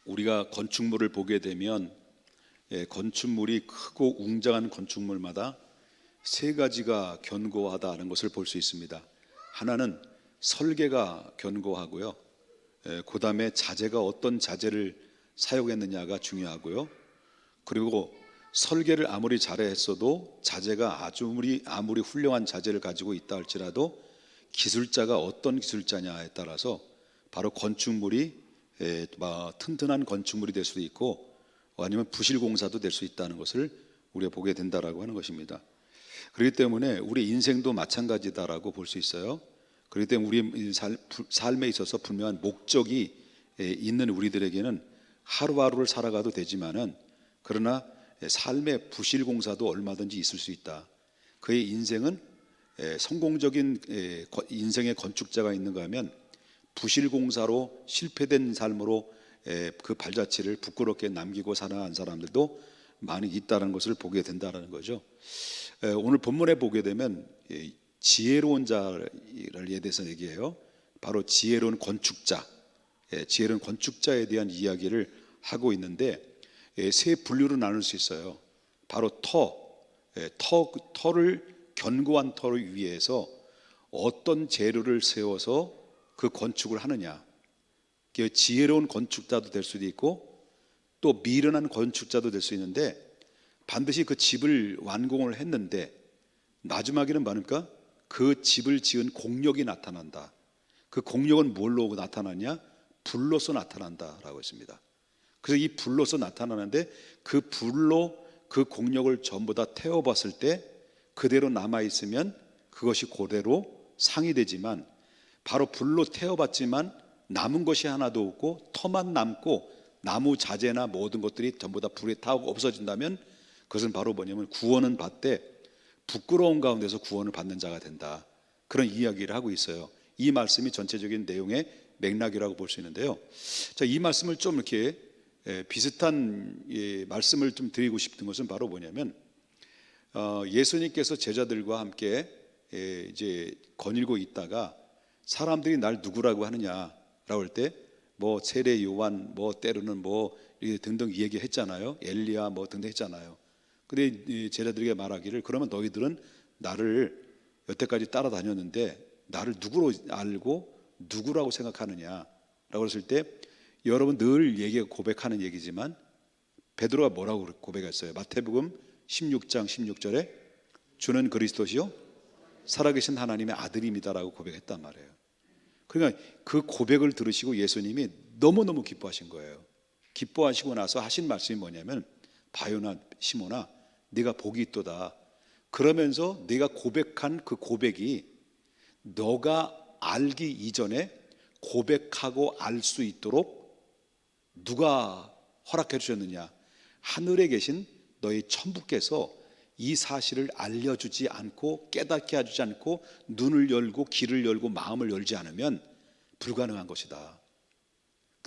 우리가 건축물을 보게 되면 건축물이 크고 웅장한 건축물마다 세 가지가 견고하다는 것을 볼 수 있습니다. 하나는 설계가 견고하고요. 그 다음에 자재가 어떤 자재를 사용했느냐가 중요하고요. 그리고 설계를 아무리 잘했어도 자재가 아무리 훌륭한 자재를 가지고 있다 할지라도 기술자가 어떤 기술자냐에 따라서 바로 건축물이 튼튼한 건축물이 될 수도 있고 아니면 부실공사도 될 수 있다는 것을 우리가 보게 된다라고 하는 것입니다. 그렇기 때문에 우리 인생도 마찬가지다라고 볼 수 있어요. 그렇기 때문에 우리 삶에 있어서 분명한 목적이 있는 우리들에게는 하루하루를 살아가도 되지만은 그러나 삶의 부실공사도 얼마든지 있을 수 있다. 그의 인생은 성공적인 인생의 건축자가 있는가 하면 부실공사로 실패된 삶으로 그 발자취를 부끄럽게 남기고 살아간 사람들도 많이 있다는 것을 보게 된다는 거죠. 오늘 본문에 보게 되면 지혜로운 자를 대해서 얘기해요. 바로 지혜로운 건축자, 지혜로운 건축자에 대한 이야기를 하고 있는데 세 분류로 나눌 수 있어요. 바로 터를 견고한 터를 위해서 어떤 재료를 세워서 그 건축을 하느냐. 지혜로운 건축자도 될 수도 있고 또 미련한 건축자도 될 수 있는데 반드시 그 집을 완공을 했는데 마지막에는 뭐니까 그 집을 지은 공력이 나타난다. 그 공력은 뭘로 나타나냐? 불로서 나타난다라고 했습니다. 그래서 이 불로서 나타나는데 그 불로 그 공력을 전부 다 태워봤을 때 그대로 남아있으면 그것이 그대로 상이 되지만 바로 불로 태워봤지만 남은 것이 하나도 없고 터만 남고 나무 자재나 모든 것들이 전부 다 불에 타고 없어진다면 그것은 바로 뭐냐면 구원은 받되 부끄러운 가운데서 구원을 받는 자가 된다. 그런 이야기를 하고 있어요. 이 말씀이 전체적인 내용의 맥락이라고 볼 수 있는데요. 자, 이 말씀을 좀 이렇게 비슷한 말씀을 좀 드리고 싶은 것은 바로 뭐냐면 예수님께서 제자들과 함께 이제 거닐고 있다가 사람들이 날 누구라고 하느냐라고 할 때 뭐 세례 요한 뭐 때로는 뭐 등등 얘기했잖아요. 엘리야 뭐 등등 했잖아요. 근데 제자들에게 말하기를 그러면 너희들은 나를 여태까지 따라다녔는데 나를 누구로 알고 누구라고 생각하느냐라고 했을 때 여러분 늘 고백하는 얘기지만 베드로가 뭐라고 고백했어요? 마태복음 16장 16절에 주는 그리스도시요 살아계신 하나님의 아들입니다라고 고백했단 말이에요. 그러니까 그 고백을 들으시고 예수님이 너무너무 기뻐하신 거예요. 기뻐하시고 나서 하신 말씀이 뭐냐면 바요나 시몬아 네가 복이 있도다. 그러면서 네가 고백한 그 고백이 너가 알기 이전에 고백하고 알 수 있도록 누가 허락해 주셨느냐? 하늘에 계신 너희 천부께서 이 사실을 알려주지 않고 깨닫게 해주지 않고 눈을 열고 귀를 열고 마음을 열지 않으면 불가능한 것이다.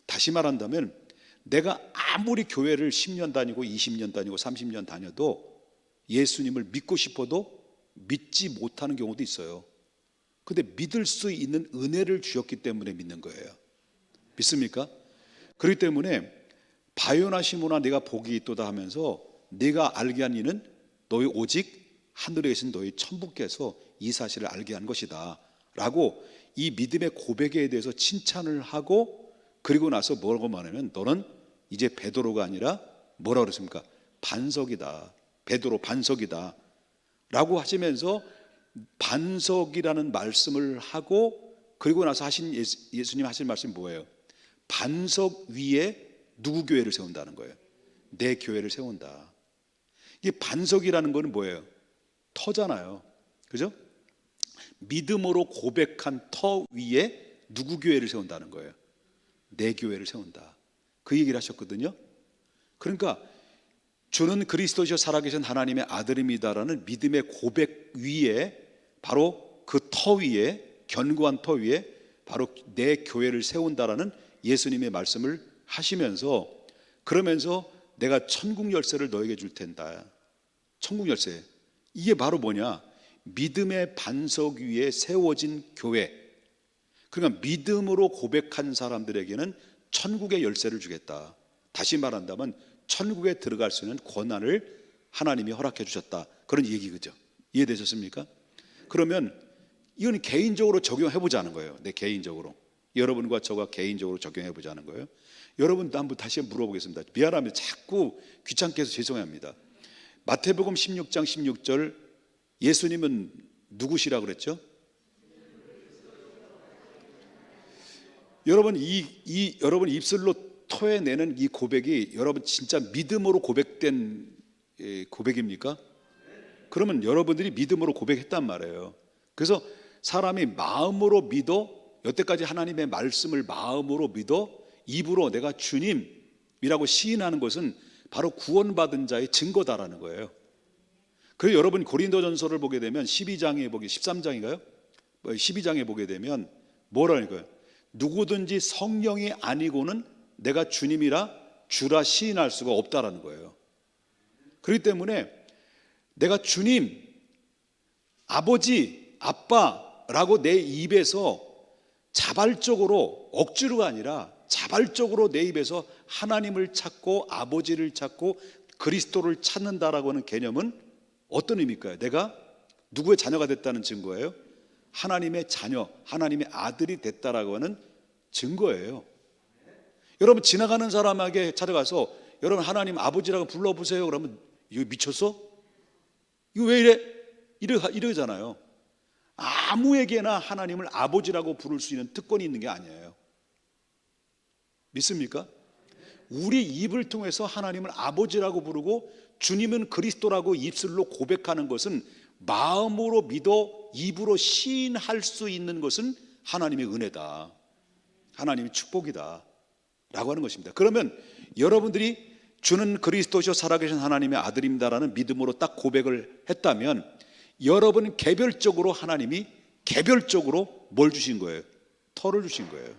다시 말한다면 내가 아무리 교회를 10년 다니고 20년 다니고 30년 다녀도 예수님을 믿고 싶어도 믿지 못하는 경우도 있어요. 근데 믿을 수 있는 은혜를 주셨기 때문에 믿는 거예요. 믿습니까? 그렇기 때문에 바요나 시몬아 네가 복이 있도다 하면서 네가 알게 한 이는 너희 오직 하늘에 계신 너희 천부께서 이 사실을 알게 한 것이다 라고 이 믿음의 고백에 대해서 칭찬을 하고 그리고 나서 뭐라고 말하면 너는 이제 베드로가 아니라 뭐라고 그랬습니까? 반석이다. 베드로 반석이다 라고 하시면서 반석이라는 말씀을 하고 그리고 나서 예수님 하신 말씀이 뭐예요? 반석 위에 누구 교회를 세운다는 거예요? 내 교회를 세운다. 이 반석이라는 거는 뭐예요? 터잖아요. 그죠? 믿음으로 고백한 터 위에 누구 교회를 세운다는 거예요? 내 교회를 세운다. 그 얘기를 하셨거든요. 그러니까 주는 그리스도시요 살아계신 하나님의 아들입니다라는 믿음의 고백 위에 바로 그 터 위에 견고한 터 위에 바로 내 교회를 세운다라는 예수님의 말씀을 하시면서 그러면서 내가 천국 열쇠를 너에게 줄 텐다. 천국 열쇠. 이게 바로 뭐냐? 믿음의 반석 위에 세워진 교회. 그러니까 믿음으로 고백한 사람들에게는 천국의 열쇠를 주겠다. 다시 말한다면 천국에 들어갈 수 있는 권한을 하나님이 허락해 주셨다, 그런 얘기죠. 이해되셨습니까? 그러면 이건 개인적으로 적용해 보자는 거예요. 내 개인적으로, 여러분과 저가 개인적으로 적용해 보자는 거예요. 여러분, 한번 다시 물어보겠습니다. 미안합니다. 자꾸 귀찮게 해서 죄송합니다. 마태복음 16장 16절, 예수님은 누구시라 그랬죠? 여러분, 여러분 입술로 토해내는 이 고백이 여러분 진짜 믿음으로 고백된 고백입니까? 그러면 여러분들이 믿음으로 고백했단 말이에요. 그래서 사람이 마음으로 믿어, 여태까지 하나님의 말씀을 마음으로 믿어 입으로 내가 주님이라고 시인하는 것은 바로 구원받은 자의 증거다라는 거예요. 그래서 여러분 고린도전서를 보게 되면 12장에 보게 13장인가요? 12장에 보게 되면 뭐라니까요? 누구든지 성령이 아니고는 내가 주님이라 주라 시인할 수가 없다라는 거예요. 그렇기 때문에 내가 주님, 아버지, 아빠라고 내 입에서 자발적으로, 억지로가 아니라 자발적으로 내 입에서 하나님을 찾고 아버지를 찾고 그리스도를 찾는다라고 하는 개념은 어떤 의미일까요? 내가 누구의 자녀가 됐다는 증거예요? 하나님의 자녀, 하나님의 아들이 됐다라고 하는 증거예요. 여러분, 지나가는 사람에게 찾아가서 여러분 하나님 아버지라고 불러보세요 그러면 이거 미쳤어? 이거 왜 이래? 이러잖아요. 아무에게나 하나님을 아버지라고 부를 수 있는 특권이 있는 게 아니에요. 믿습니까? 우리 입을 통해서 하나님을 아버지라고 부르고 주님은 그리스도라고 입술로 고백하는 것은, 마음으로 믿어 입으로 시인할 수 있는 것은 하나님의 은혜다, 하나님의 축복이다 라고 하는 것입니다. 그러면 여러분들이 주는 그리스도시요 살아계신 하나님의 아들입니다라는 믿음으로 딱 고백을 했다면, 여러분 개별적으로 하나님이 개별적으로 뭘 주신 거예요? 털을 주신 거예요.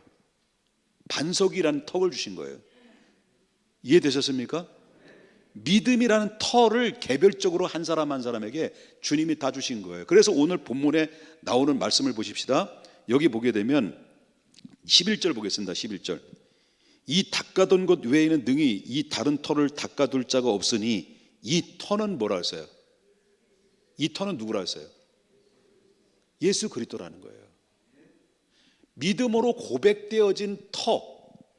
반석이라는 턱을 주신 거예요. 이해되셨습니까? 믿음이라는 털을 개별적으로 한 사람 한 사람에게 주님이 다 주신 거예요. 그래서 오늘 본문에 나오는 말씀을 보십시다. 여기 보게 되면 11절 보겠습니다. 11절. 이 닦아둔 것 외에는 능히 이 다른 털을 닦아둘 자가 없으니, 이 터는 뭐라 했어요? 이 터는 누구라 했어요? 예수 그리스도라는 거예요. 믿음으로 고백되어진 터,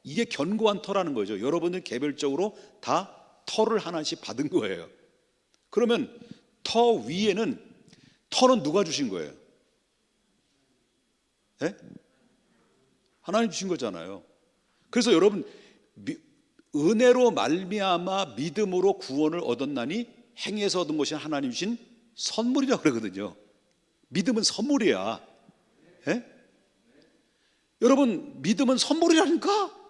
이게 견고한 터라는 거죠. 여러분들 개별적으로 다 터를 하나씩 받은 거예요. 그러면 터 위에는, 터는 누가 주신 거예요? 네? 하나님 주신 거잖아요. 그래서 여러분, 은혜로 말미암아 믿음으로 구원을 얻었나니 행위에서 얻은 것이 하나님 주신 선물이라고 그러거든요. 믿음은 선물이야. 네? 여러분, 믿음은 선물이라니까?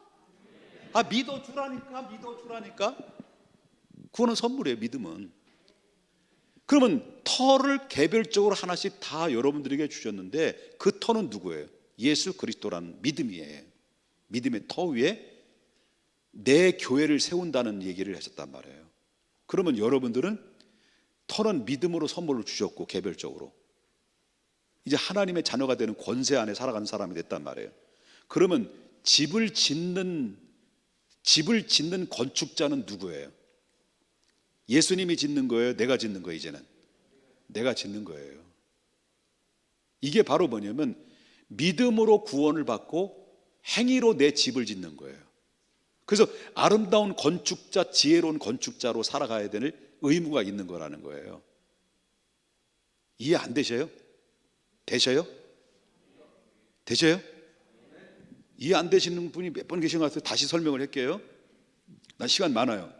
믿어주라니까? 구원은 선물이에요, 믿음은. 그러면 터를 개별적으로 하나씩 다 여러분들에게 주셨는데, 그 터는 누구예요? 예수 그리스도라는 믿음이에요. 믿음의 터 위에 내 교회를 세운다는 얘기를 하셨단 말이에요. 그러면 여러분들은 터는 믿음으로 선물을 주셨고, 개별적으로 이제 하나님의 자녀가 되는 권세 안에 살아가는 사람이 됐단 말이에요. 그러면 집을 짓는 건축자는 누구예요? 예수님이 짓는 거예요? 내가 짓는 거예요? 이제는 내가 짓는 거예요. 이게 바로 뭐냐면, 믿음으로 구원을 받고 행위로 내 집을 짓는 거예요. 그래서 아름다운 건축자, 지혜로운 건축자로 살아가야 되는 의무가 있는 거라는 거예요. 이해 안 되셔요? 되셔요? 이해 안 되시는 분이 몇 번 계신 것 같아요. 다시 설명을 할게요. 나 시간 많아요.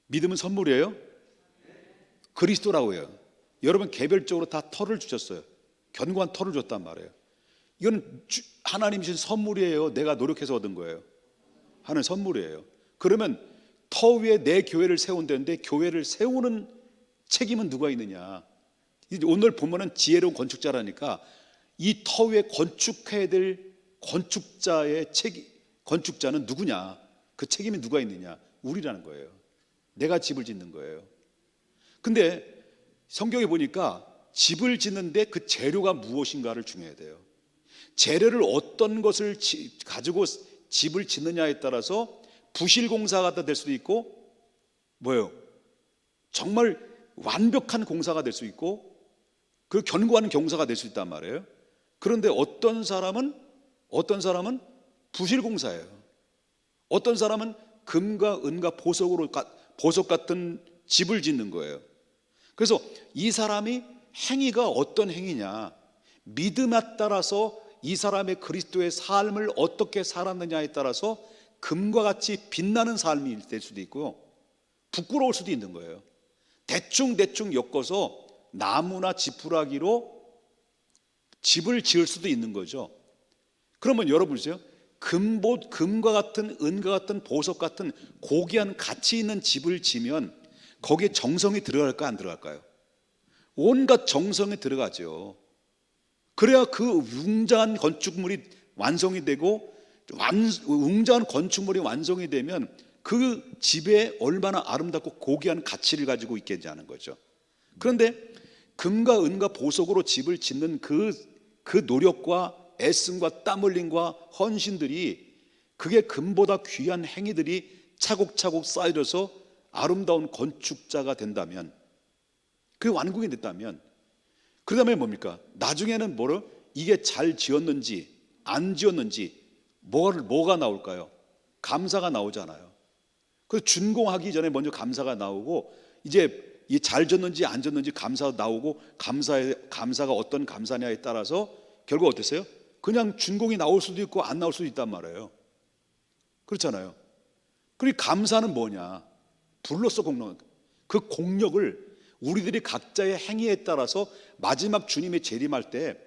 믿음은 선물이에요? 그리스도라고 해요. 여러분 개별적으로 다 털을 주셨어요. 견고한 털을 줬단 말이에요. 이건 하나님 주신 선물이에요? 내가 노력해서 얻은 거예요? 하는 선물이에요. 그러면 터 위에 내 교회를 세운다는데, 교회를 세우는 책임은 누가 있느냐? 오늘 보면은 지혜로운 건축자라니까, 이 터 위에 건축해야 될 건축자는 누구냐? 그 책임이 누가 있느냐? 우리라는 거예요. 내가 집을 짓는 거예요. 근데 성경에 보니까 집을 짓는데 그 재료가 무엇인가를 중요해야 돼요. 재료를 어떤 것을 가지고 집을 짓느냐에 따라서 부실공사가 될 수도 있고, 뭐예요? 정말 완벽한 공사가 될 수 있고, 그 견고한 공사가 될 수 있단 말이에요. 그런데 어떤 사람은 부실공사예요. 어떤 사람은 금과 은과 보석 같은 집을 짓는 거예요. 그래서 이 사람이 행위가 어떤 행위냐, 믿음에 따라서 이 사람의 그리스도의 삶을 어떻게 살았느냐에 따라서 금과 같이 빛나는 삶이 될 수도 있고요, 부끄러울 수도 있는 거예요. 대충 엮어서 나무나 지푸라기로 집을 지을 수도 있는 거죠. 그러면 여러분 보세요. 금과 같은, 은과 같은, 보석 같은 고귀한 가치 있는 집을 지면 거기에 정성이 들어갈까 안 들어갈까요? 온갖 정성이 들어가죠. 그래야 그 웅장한 건축물이 완성이 되고, 웅장한 건축물이 완성이 되면 그 집에 얼마나 아름답고 고귀한 가치를 가지고 있겠냐는 거죠. 그런데 금과 은과 보석으로 집을 짓는 그 노력과 애씀과 땀 흘림과 헌신들이, 그게 금보다 귀한 행위들이 차곡차곡 쌓여져서 아름다운 건축자가 된다면, 그게 완공이 됐다면, 그 다음에 뭡니까? 나중에는 이게 잘 지었는지 안 지었는지 뭐가 나올까요? 감사가 나오잖아요. 그 준공하기 전에 먼저 감사가 나오고, 이제 이 잘 졌는지 안 졌는지 감사가 나오고, 감사가 어떤 감사냐에 따라서 결국 어땠어요? 그냥 준공이 나올 수도 있고 안 나올 수도 있단 말이에요. 그렇잖아요. 그리고 감사는 뭐냐? 불로써 공력. 그 공력을 우리들이 각자의 행위에 따라서 마지막 주님의 재림할 때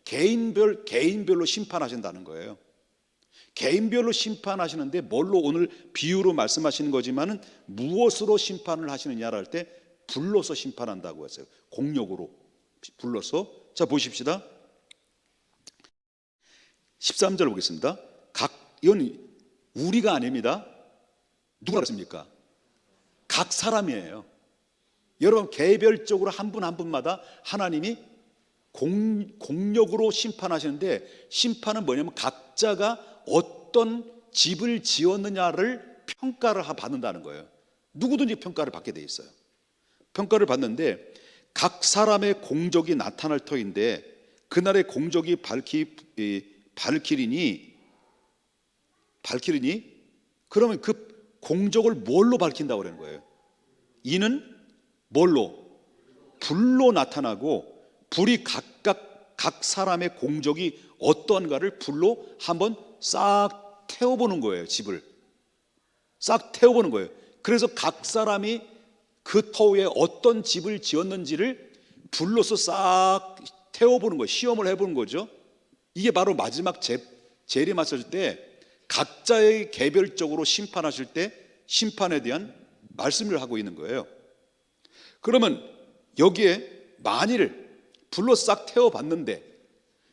개인별로 심판하신다는 거예요. 개인별로 심판하시는데, 뭘로, 오늘 비유로 말씀하시는 거지만은 무엇으로 심판을 하시느냐를 할 때 불로서 심판한다고 했어요. 공력으로, 불로서. 자, 보십시다. 13절 보겠습니다. 이건 우리가 아닙니다. 누가 그랬습니까? 각 사람이에요. 여러분, 개별적으로 한 분 한 분마다 하나님이 공력으로 심판하시는데, 심판은 뭐냐면 각자가 어떤 집을 지었느냐를 평가를 받는다는 거예요. 누구든지 평가를 받게 돼 있어요. 평가를 받는데, 각 사람의 공적이 나타날 터인데 그날의 공적이 밝히리니, 그러면 그 공적을 뭘로 밝힌다고 그러는 거예요? 이는 뭘로? 불로 나타나고, 불이 각 사람의 공적이 어떠한가를 불로 한번 싹 태워보는 거예요. 집을 싹 태워보는 거예요. 그래서 각 사람이 그 터위에 어떤 집을 지었는지를 불로서 싹 태워보는 거예요. 시험을 해보는 거죠. 이게 바로 마지막 재림하실 때 각자의 개별적으로 심판하실 때 심판에 대한 말씀을 하고 있는 거예요. 그러면 여기에 만일 불로 싹 태워봤는데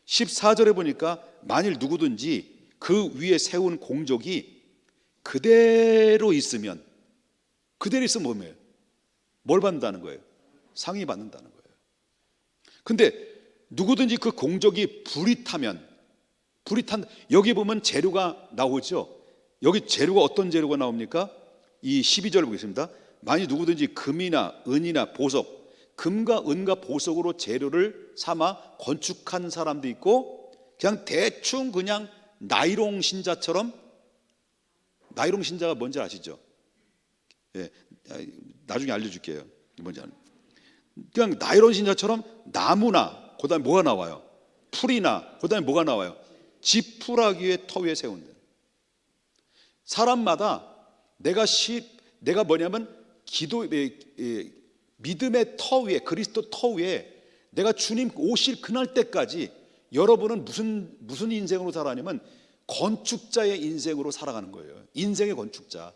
14절에 보니까 만일 누구든지 그 위에 세운 공적이 그대로 있으면 뭐예요? 뭘 받는다는 거예요? 상이 받는다는 거예요. 근데 누구든지 그 공적이 불이 탄, 여기 보면 재료가 나오죠. 여기 재료가 어떤 재료가 나옵니까? 이 12절 보겠습니다. 만일 누구든지 금이나 은이나 보석, 금과 은과 보석으로 재료를 삼아 건축한 사람도 있고, 그냥 대충 그냥 나이롱 신자처럼, 나이롱 신자가 뭔지 아시죠? 예, 나중에 알려줄게요. 뭔지 아는. 그냥 나이론 신자처럼 나무나, 그 다음에 뭐가 나와요? 풀이나, 그 다음에 뭐가 나와요? 지푸라기의 터 위에 세운다. 사람마다 내가 뭐냐면 믿음의 터 위에, 그리스도 터 위에 내가 주님 오실 그날 때까지 여러분은 무슨 인생으로 살아가냐면 건축자의 인생으로 살아가는 거예요. 인생의 건축자.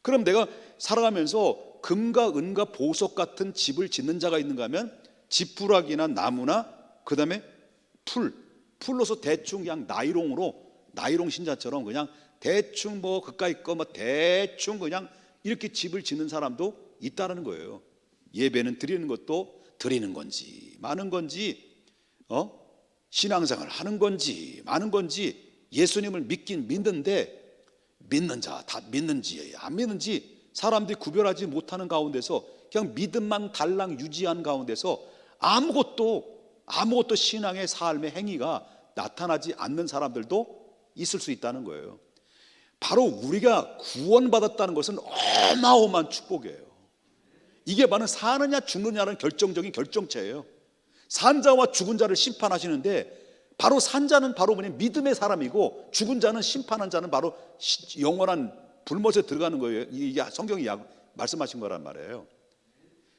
그럼 내가 살아가면서 금과 은과 보석 같은 집을 짓는 자가 있는가 하면 지푸라기나 나무나 그 다음에 풀로서 대충 그냥 나이롱 신자처럼 그냥 대충 뭐 그까이 거 뭐 대충 그냥 이렇게 집을 짓는 사람도 있다는 거예요. 예배는 드리는 것도 드리는 건지 많은 건지 신앙생활 하는 건지 많은 건지 예수님을 믿긴 믿는데 믿는 자, 다 믿는지 안 믿는지 사람들이 구별하지 못하는 가운데서 그냥 믿음만 달랑 유지한 가운데서 아무것도 신앙의 삶의 행위가 나타나지 않는 사람들도 있을 수 있다는 거예요. 바로 우리가 구원받았다는 것은 어마어마한 축복이에요. 이게 바로 사느냐 죽느냐는 결정적인 결정체예요. 산 자와 죽은 자를 심판하시는데 바로 산 자는 바로 뭐냐 믿음의 사람이고 죽은 자는 심판한 자는 바로 영원한 불못에 들어가는 거예요. 이게 성경이 말씀하신 거란 말이에요.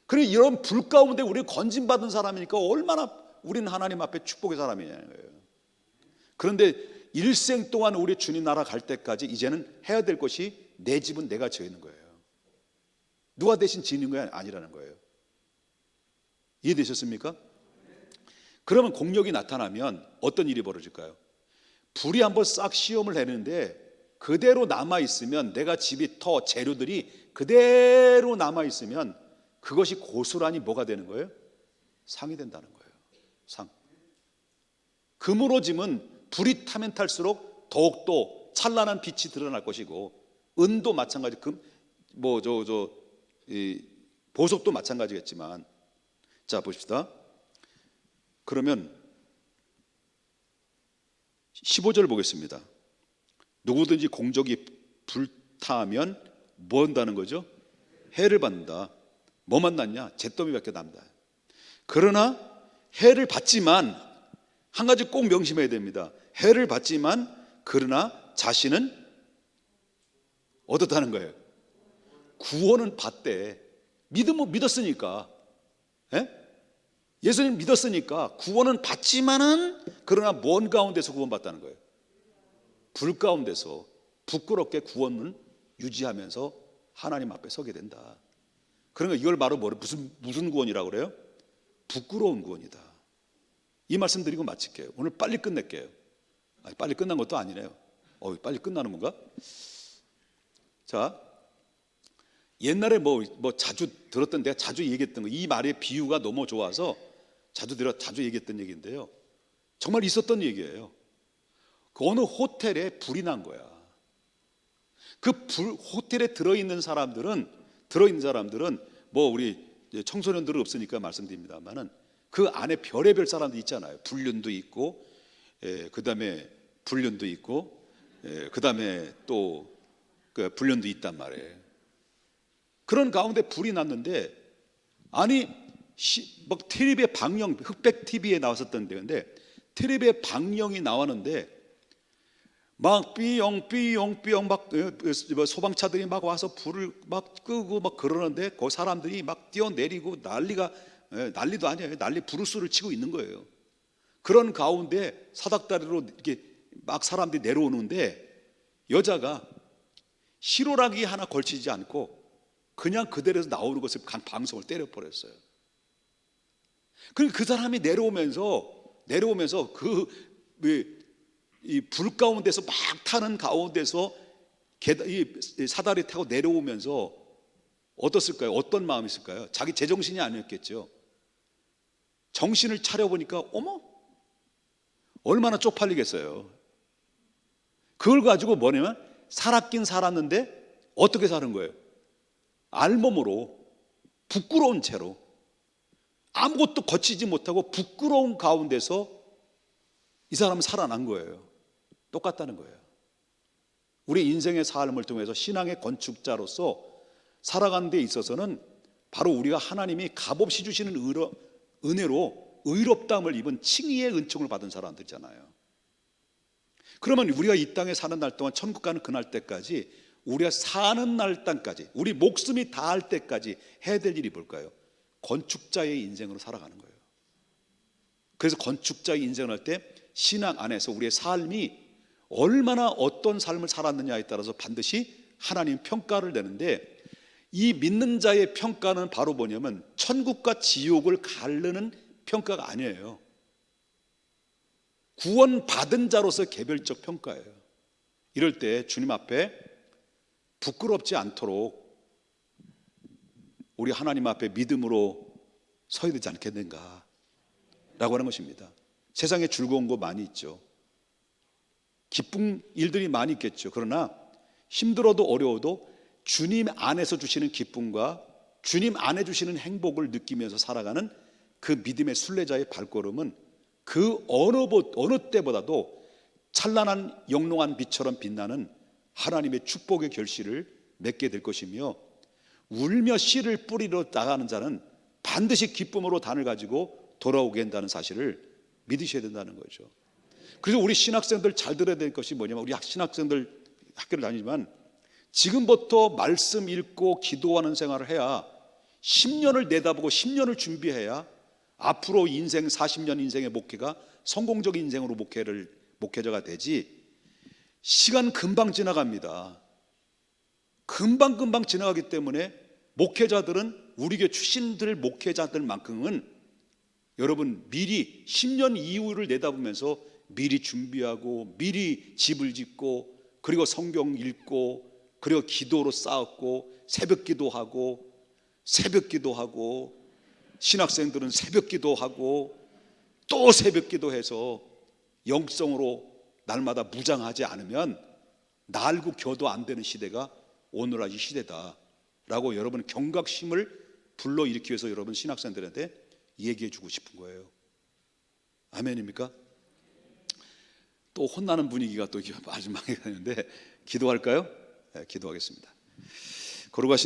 그래 이런 불 가운데 우리 건진받은 사람이니까 얼마나 우리는 하나님 앞에 축복의 사람이냐는 거예요. 그런데 일생 동안 우리 주님 나라 갈 때까지 이제는 해야 될 것이 내 집은 내가 지는 거예요. 누가 대신 지는 게 아니라는 거예요. 이해되셨습니까? 그러면 공력이 나타나면 어떤 일이 벌어질까요? 불이 한번 싹 시험을 해는데 그대로 남아있으면 내가 집이 터 재료들이 그대로 남아있으면 그것이 고스란히 뭐가 되는 거예요? 상이 된다는 거예요. 상. 금으로짐은 불이 타면 탈수록 더욱더 찬란한 빛이 드러날 것이고 은도 마찬가지 보석도 마찬가지겠지만 자 봅시다. 그러면 15절 보겠습니다. 누구든지 공적이 불타면 뭐 한다는 거죠? 해를 받는다. 뭐 만났냐? 잿더미밖에 남다. 그러나 해를 받지만 한 가지 꼭 명심해야 됩니다. 해를 받지만 그러나 자신은 어떻다는 거예요? 구원은 받대. 믿었으니까. 예수님 믿었으니까 구원은 받지만은 그러나 뭔 가운데서 구원받다는 거예요? 불 가운데서 부끄럽게 구원은 유지하면서 하나님 앞에 서게 된다. 그러니까 이걸 바로 무슨 구원이라고 그래요? 부끄러운 구원이다. 이 말씀 드리고 마칠게요. 오늘 빨리 끝낼게요. 빨리 끝난 것도 아니네요. 빨리 끝나는 건가? 자, 옛날에 자주 들었던 내가 자주 얘기했던 거, 이 말의 비유가 너무 좋아서 자주 얘기했던 얘기인데요. 정말 있었던 얘기예요. 그 어느 호텔에 불이 난 거야. 호텔에 들어있는 사람들은 우리 청소년들은 없으니까 말씀드립니다만은 그 안에 별의별 사람도 있잖아요. 불륜도 있고, 그 다음에 불륜도 있고, 그 다음에 또 그 불륜도 있단 말이에요. 그런 가운데 불이 났는데 막 텔레비의 방영, 흑백 TV에 나왔었던 데인데 텔레비의 방영이 나왔는데 막 삐용삐용 막 소방차들이 막 와서 불을 막 끄고 막 그러는데 그 사람들이 막 뛰어내리고 난리도 아니에요. 부르스를 치고 있는 거예요. 그런 가운데 사닥다리로 이렇게 막 사람들이 내려오는데 여자가 희로라기 하나 걸치지 않고 그냥 그대로에서 나오는 것을 방송을 때려버렸어요. 그 사람이 내려오면서 이 불 가운데서 막 타는 가운데서 이 사다리 타고 내려오면서 어떻을까요? 어떤 마음이 있을까요? 자기 제정신이 아니었겠죠. 정신을 차려보니까 어머 얼마나 쪽팔리겠어요. 그걸 가지고 뭐냐면 살았긴 살았는데 어떻게 사는 거예요? 알몸으로 부끄러운 채로 아무것도 거치지 못하고 부끄러운 가운데서 이 사람은 살아난 거예요. 똑같다는 거예요. 우리 인생의 삶을 통해서 신앙의 건축자로서 살아가는 데 있어서는 바로 우리가 하나님이 값없이 주시는 은혜로 의롭다함을 입은 칭의의 은총을 받은 사람들이잖아요. 그러면 우리가 이 땅에 사는 날 동안 천국 가는 그날 때까지 우리가 사는 날 땅까지 우리 목숨이 닿을 때까지 해야 될 일이 뭘까요? 건축자의 인생으로 살아가는 거예요. 그래서 건축자의 인생을 할 때 신앙 안에서 우리의 삶이 얼마나 어떤 삶을 살았느냐에 따라서 반드시 하나님 평가를 내는데 이 믿는 자의 평가는 바로 뭐냐면 천국과 지옥을 가르는 평가가 아니에요. 구원받은 자로서 개별적 평가예요. 이럴 때 주님 앞에 부끄럽지 않도록 우리 하나님 앞에 믿음으로 서야 되지 않겠는가 라고 하는 것입니다. 세상에 즐거운 거 많이 있죠. 기쁜 일들이 많이 있겠죠. 그러나 힘들어도 어려워도 주님 안에서 주시는 기쁨과 주님 안에 주시는 행복을 느끼면서 살아가는 그 믿음의 순례자의 발걸음은 그 어느 때보다도 찬란한 영롱한 빛처럼 빛나는 하나님의 축복의 결실을 맺게 될 것이며, 울며 씨를 뿌리러 나가는 자는 반드시 기쁨으로 단을 가지고 돌아오게 한다는 사실을 믿으셔야 된다는 거죠. 그래서 우리 신학생들 잘 들어야 될 것이 뭐냐면, 우리 신학생들 학교를 다니지만 지금부터 말씀 읽고 기도하는 생활을 해야 10년을 내다보고 10년을 준비해야 앞으로 인생 40년 인생의 목회가 성공적인 인생으로 목회자가 되지. 시간 금방 지나갑니다. 금방 지나가기 때문에 목회자들은, 우리 교회 출신들 목회자들만큼은 여러분 미리 10년 이후를 내다보면서 미리 준비하고 미리 집을 짓고 그리고 성경 읽고 그리고 기도로 쌓았고 새벽 기도하고 신학생들은 새벽 기도하고 또 새벽 기도해서 영성으로 날마다 무장하지 않으면 날고 겨도 안 되는 시대가 오늘날 이 시대다라고 여러분 경각심을 불러일으키기 위해서 여러분 신학생들한테 얘기해 주고 싶은 거예요. 아멘입니까? 또 혼나는 분위기가 또 마지막에 가는데 기도할까요? 네, 기도하겠습니다. 거룩하신